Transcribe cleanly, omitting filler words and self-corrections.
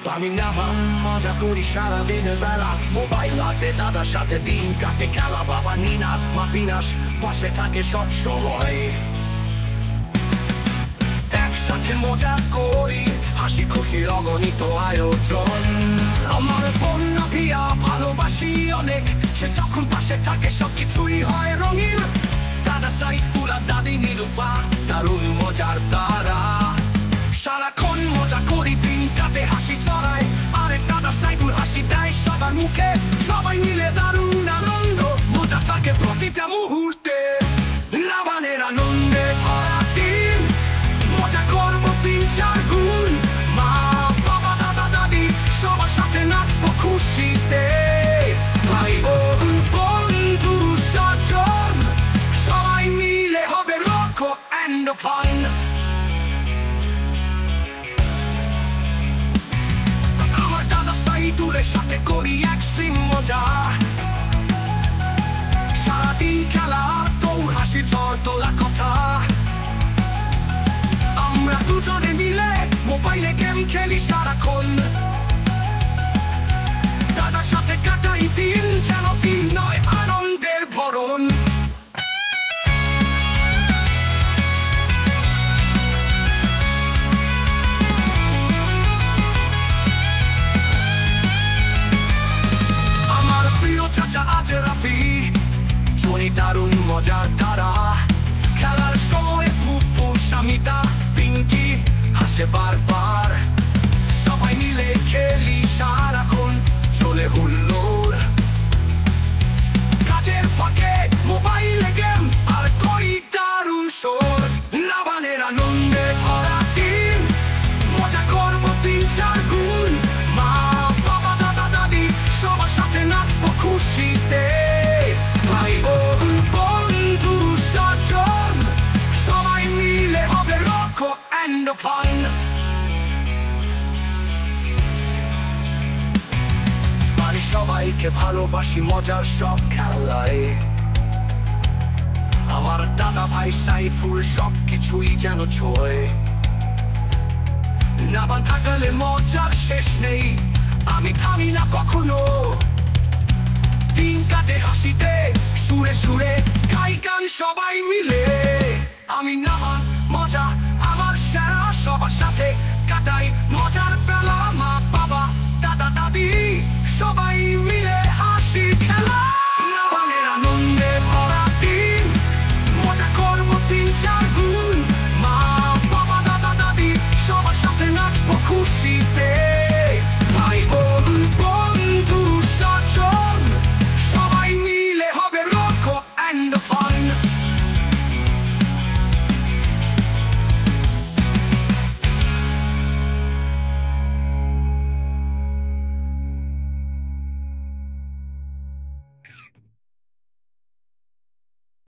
আমি নাম মজা করি সারা দিনের বেলা, মোবাইল হাতে দাদার সাথে দিন কাটে খেলা, বাবা নিনাদ মা বিনাশ পাশে থাকে সব সময়। একসাথে মজা করি, হাসি খুশির অগণিত আয়োজন। আমার বন্যা ভিয়া ভালোবাসি অনেক, সে যখন পাশে থাকে সবকিছুই হয় রঙিন। দাদা সাইফুল আর দাদি নীলুফা দারুণ মজার তারা, সারাক্ষণ মজা করি দিন কাটে হাসি ছড়ায়। আরে দাদা সাইফুল হাসি দেয় সবার মুখে, সবাই মিলে দারুণ আনন্দ, মজা থাকে প্রতিটা মুহূর্তে। লাবানের আনন্দে ভরা দিন, মজা করবো 3-4 গুণ। মা বাবা দাদা দাদি সবার সাথে নাচবো খুশিতে। ভাই বোন বন্ধু স্বজন সবাই মিলে হবে রকো এন্ড ফান। আমার দাদা সাইদুলের সাথে করি এক্সট্রিম মজা, সারাদিন খেলা দৌড় হাসি ঝড় তোলা কথা। আমরা দুজনে মিলে মোবাইলে গেম খেলি সারাক্ষণ, দাদার সাথে কাটাই দিন যেন দিন নয় আনন্দের ভরণ। আমার প্রিয় চাচা আছে রাফি, জনি দারুণ মজার তারা, খেলার সময় ফুপু শামিতা পিঙ্কি হাসে বারবার। সবাই মিলে খেলি সারাক্ষণ চলে হুল্লোড়, কাজের ফাঁকে মোবাইলে গেম আর করি দারুণ শোর। লাবানের আনন্দে ভরা দিন, মজা করবো 3-4 গুণ। মা বাবা দাদা দাদি সবার সাথে নাচবো খুশিতে। ভাই বোন বন্ধু স্বজন সবাই মিলে হবে রকো এন্ড ফান। আমি সবাইকে ভালোবাসি মজার সব খেলায়, আমার দাদা ভাই সাইফুল সব কিছুই যেন ছোঁয়। নাবান থাকলে মজার শেষ নেই, আমি থামি না কখনো। দিন কাটে হাসিতে সুরে সুরে গাই গান সবাই মিলে। আমি নাবান মজা আমার সেরা, সবার সাথে কাটাই মজার